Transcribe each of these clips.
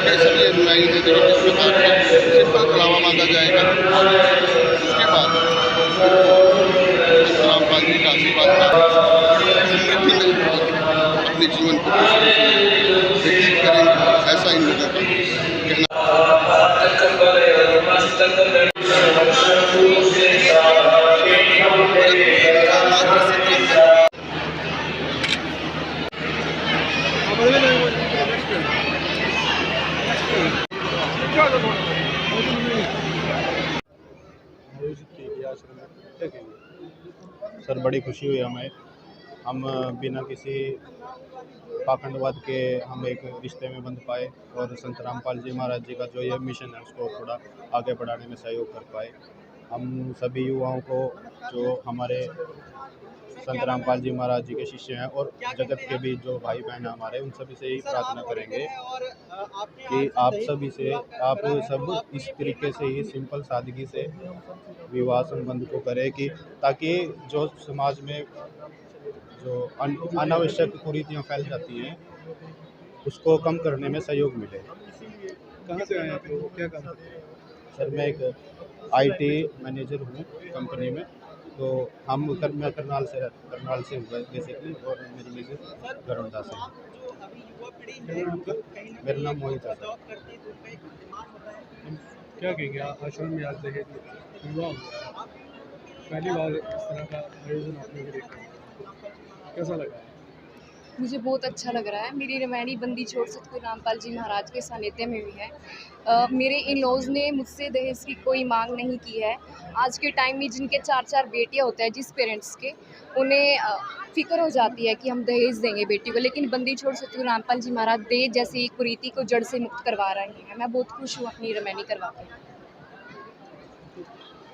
कैसे भी अनुयायी है देखिए किस प्रकार से सिंपल कलावा मांगा जाएगा और उसके बाद संत रामपाल जी का आशीर्वाद प्राप्त समृद्धि में अपने जीवन को खुशी खुशी व्यतीत करेंगे, ऐसा इन लोगों का कहना। सर बड़ी खुशी हुई हमें, हम बिना किसी पाखंडवाद के हम एक रिश्ते में बंध पाए और संत रामपाल जी महाराज जी का जो ये मिशन है उसको थोड़ा आगे बढ़ाने में सहयोग कर पाए। हम सभी युवाओं को जो हमारे संत रामपाल जी महाराज जी के शिष्य हैं और जगत के भी जो भाई बहन हमारे, उन सभी से ही प्रार्थना करेंगे कि आप सभी से आप सब इस तरीके से ही सिंपल सादगी से विवाह संबंध को करें कि ताकि जो समाज में जो अनावश्यक कुरीतियाँ फैल जाती हैं उसको कम करने में सहयोग मिले। कहाँ से आए आप लोग, क्या काम करते हैं? सर मैं एक आईटी मैनेजर हूँ कंपनी में, तो हम मैं करनाल से हूँ बेसिकली, और मेरी मिसेज गरुड़दास है। मेरा नाम मोहित है सर। क्या कहेंगे आश्रम में आज दहेज विवाह हुआ, पहली बार इस तरह का आयोजन आपने भी देखा, कैसा लगा? मुझे बहुत अच्छा लग रहा है। मेरी रामायणी बंदी छोड़ सतगुरु रामपाल जी महाराज के सानिध्य में हुई है। मेरे इन लॉज ने मुझसे दहेज की कोई मांग नहीं की है। आज के टाइम में जिनके 4-4 बेटियां होते हैं, जिस पेरेंट्स के, उन्हें फिक्र हो जाती है कि हम दहेज देंगे बेटी को, लेकिन बंदी छोड़ सतगुरु रामपाल जी महाराज दहेज जैसी कुरीति को जड़ से मुक्त करवा रहे हैं। मैं बहुत खुश हूँ अपनी रामायणी करवा के।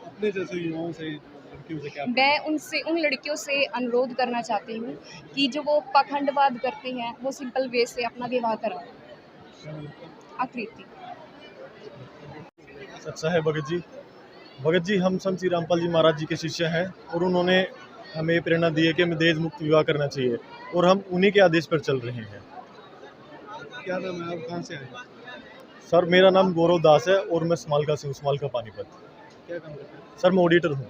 अपने जैसे युवाओं से, लड़कियों से क्या? मैं उन लड़कियों से अनुरोध करना चाहती हूँ कि जो वो पाखंडवाद करते हैं वो सिंपल वे से अपना विवाह कराएं। आकृति सच्चा है भगत जी हम संत श्री रामपाल जी महाराज जी के शिष्य हैं और उन्होंने हमें ये प्रेरणा दी है कि हमें दहेज मुक्त विवाह करना चाहिए और हम उन्हीं के आदेश पर चल रहे हैं। क्या नाम है, आप कहाँ से आए? सर मेरा नाम गौरव दास है और मैं समालका से हूँ, समालका पानीपत। क्या काम करते हैं? सर मैं ऑडिटर हूँ।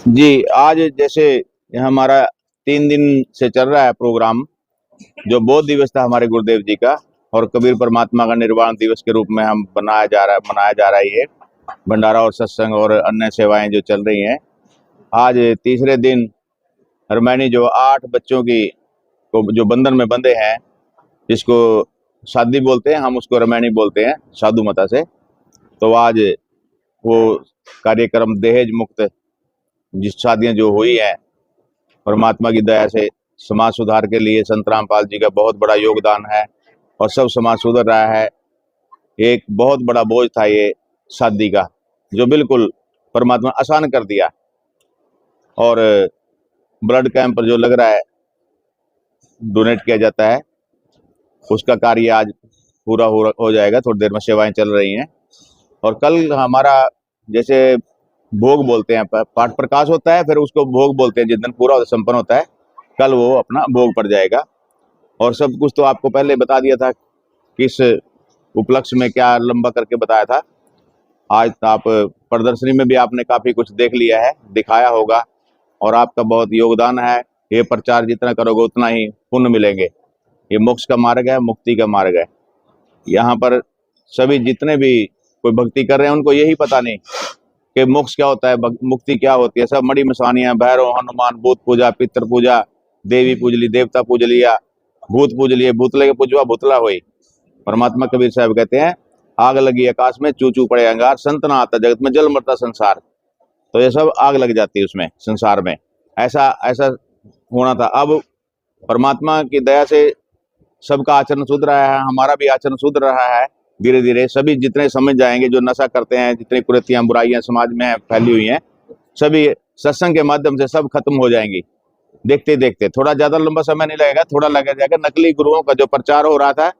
जी, आज जैसे हमारा 3 दिन से चल रहा है प्रोग्राम, जो बोध दिवस था हमारे गुरुदेव जी का और कबीर परमात्मा का निर्वाण दिवस के रूप में हम मनाया जा रहा है ये भंडारा और सत्संग और अन्य सेवाएं जो चल रही हैं। आज तीसरे दिन रामायणी जो 8 बच्चों की को जो बंधन में बंधे हैं, जिसको शादी बोलते हैं, हम उसको रामायणी बोलते हैं साधु माता से। तो आज वो कार्यक्रम दहेज मुक्त जिस शादियां जो हुई हैं, परमात्मा की दया से समाज सुधार के लिए संत रामपाल जी का बहुत बड़ा योगदान है और सब समाज सुधर रहा है। एक बहुत बड़ा बोझ था ये शादी का, जो बिल्कुल परमात्मा आसान कर दिया। और ब्लड कैंप पर जो लग रहा है, डोनेट किया जाता है, उसका कार्य आज पूरा हो जाएगा। थोड़ी देर में सेवाएं चल रही हैं और कल हमारा जैसे भोग बोलते हैं, पाठ प्रकाश होता है, फिर उसको भोग बोलते हैं जिस दिन पूरा संपन्न होता है, कल वो अपना भोग पड़ जाएगा। और सब कुछ तो आपको पहले बता दिया था, किस उपलक्ष्य में क्या लंबा करके बताया था। आज आप प्रदर्शनी में भी आपने काफी कुछ देख लिया है, दिखाया होगा, और आपका बहुत योगदान है। ये प्रचार जितना करोगे उतना ही पुण्य मिलेंगे। ये मोक्ष का मार्ग है, मुक्ति का मार्ग है। यहाँ पर सभी जितने भी कोई भक्ति कर रहे हैं उनको यही पता नहीं कि मोक्ष क्या होता है, मुक्ति क्या होती है। सब मड़ी मसानियां, भैरव, हनुमान, भूत पूजा, पितर पूजा, देवी पूज ली, देवता पूज लिया, भूत पूज लिए, भूतले के पूजवा भूतला हुई। परमात्मा कबीर साहब कहते हैं, आग लगी आकाश में, चू चू पड़े अंगार, संत ना आता जगत में, जल मरता संसार। तो ये सब आग लग जाती है उसमें, संसार में। ऐसा होना था। अब परमात्मा की दया से सबका आचरण सुधर रहा है, हमारा भी आचरण सुधर रहा है। धीरे धीरे सभी जितने समझ जाएंगे, जो नशा करते हैं, जितनी कुरीतियां बुराइयां समाज में फैली हुई हैं, सभी सत्संग के माध्यम से सब खत्म हो जाएंगी। देखते देखते थोड़ा ज्यादा लंबा समय नहीं लगेगा, थोड़ा लग जाएगा। नकली गुरुओं का जो प्रचार हो रहा था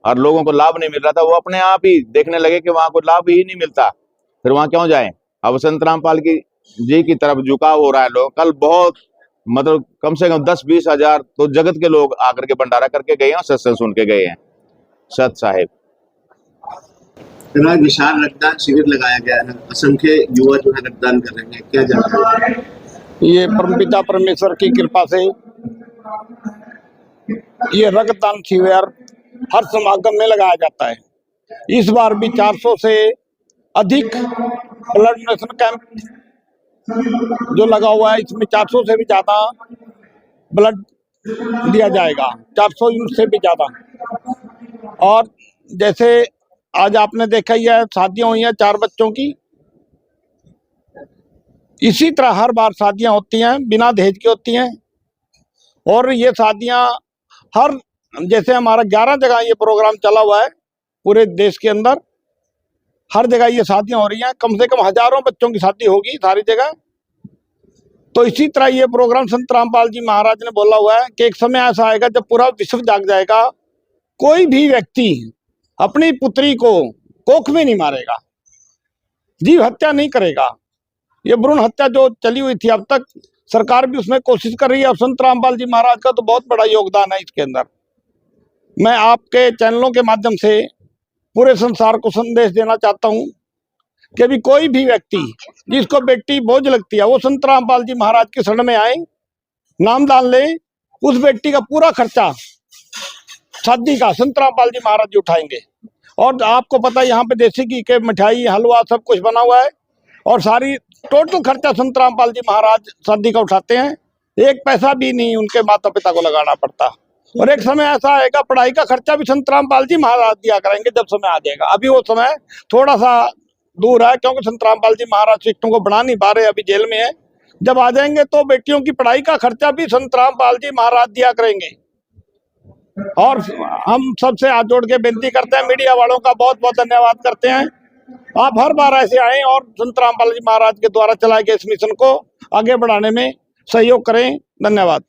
और लोगों को लाभ नहीं मिल रहा था, वो अपने आप ही देखने लगे कि वहां को लाभ ही नहीं मिलता, फिर वहां क्यों जाएं। अब संत रामपाल जी की तरफ झुकाव हो रहा है लोग। कल बहुत मतलब कम से कम 10-20 हजार तो जगत के लोग आकर के भंडारा करके गए हैं और सत्संग सुन के गए हैं। सत साहिब। आज विशाल रक्तदान शिविर लगाया गया है, असंख्य युवा जो है रक्तदान कर रहे हैं, क्या जानते हैं? ये परमपिता परमेश्वर की कृपा से ये रक्तदान शिविर हर समागम में लगाया जाता है। इस बार भी 400 से अधिक ब्लड डोनेशन कैंप जो लगा हुआ है, इसमें 400 से भी ज्यादा ब्लड दिया जाएगा, 400 यूनिट से भी ज्यादा। और जैसे आज आपने देखा ही है, शादियां हुई हैं 4 बच्चों की, इसी तरह हर बार शादियां होती हैं, बिना दहेज की होती हैं। और ये शादियां हर, जैसे हमारा 11 जगह ये प्रोग्राम चला हुआ है पूरे देश के अंदर, हर जगह ये शादियां हो रही हैं, कम से कम हजारों बच्चों की शादी होगी सारी जगह। तो इसी तरह ये प्रोग्राम संत रामपाल जी महाराज ने बोला हुआ है कि एक समय ऐसा आएगा जब पूरा विश्व जाग जाएगा, कोई भी व्यक्ति अपनी पुत्री को कोख में नहीं मारेगा, जीव हत्या नहीं करेगा। ये भ्रूण हत्या जो चली हुई थी अब तक, सरकार भी उसमें कोशिश कर रही है, और संत रामपाल जी महाराज का तो बहुत बड़ा योगदान है इसके अंदर। मैं आपके चैनलों के माध्यम से पूरे संसार को संदेश देना चाहता हूं कि अभी कोई भी व्यक्ति जिसको बेटी बोझ लगती है, वो संत रामपाल जी महाराज के शरण में आए, नामदान ले, उस बेटी का पूरा खर्चा शादी का संत रामपाल जी महाराज जी उठाएंगे। और आपको पता है यहाँ पे देसी घी के मिठाई हलवा सब कुछ बना हुआ है, और सारी टोटल खर्चा संत रामपाल जी महाराज शादी का उठाते हैं। एक पैसा भी नहीं उनके माता पिता को लगाना पड़ता। और एक समय ऐसा आएगा, पढ़ाई का खर्चा भी संत रामपाल जी महाराज दिया करेंगे जब समय आ जाएगा। अभी वो समय थोड़ा सा दूर है, क्योंकि संत रामपाल जी महाराज सिस्टम को बढ़ा नहीं पा रहे, अभी जेल में है। जब आ जाएंगे तो बेटियों की पढ़ाई का खर्चा भी संत रामपाल जी महाराज दिया करेंगे। और हम सबसे हाथ जोड़ के बेनती करते हैं, मीडिया वालों का बहुत बहुत धन्यवाद करते हैं। आप हर बार ऐसे आए और संत रामपाल जी महाराज के द्वारा चलाए गए इस मिशन को आगे बढ़ाने में सहयोग करें। धन्यवाद।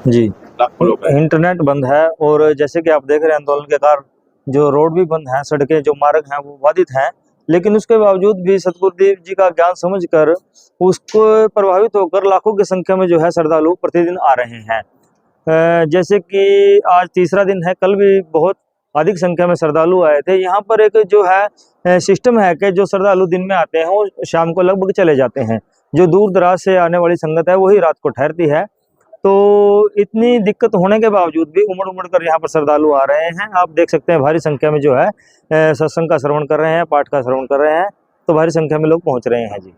जी, इंटरनेट बंद है, और जैसे कि आप देख रहे हैं आंदोलन के कारण जो रोड भी बंद है, सड़कें जो मार्ग हैं वो बाधित हैं, लेकिन उसके बावजूद भी सतगुरुदेव जी का ज्ञान समझकर उसको प्रभावित होकर लाखों की संख्या में जो है श्रद्धालु प्रतिदिन आ रहे हैं। जैसे कि आज तीसरा दिन है, कल भी बहुत अधिक संख्या में श्रद्धालु आए थे। यहाँ पर एक जो है सिस्टम है कि जो श्रद्धालु दिन में आते हैं वो शाम को लगभग चले जाते हैं। जो दूर दराज से आने वाली संगत है वही रात को ठहरती है। तो इतनी दिक्कत होने के बावजूद भी उमड़ उमड़ कर यहाँ पर श्रद्धालु आ रहे हैं। आप देख सकते हैं भारी संख्या में जो है सत्संग का श्रवण कर रहे हैं, पाठ का श्रवण कर रहे हैं, तो भारी संख्या में लोग पहुँच रहे हैं जी।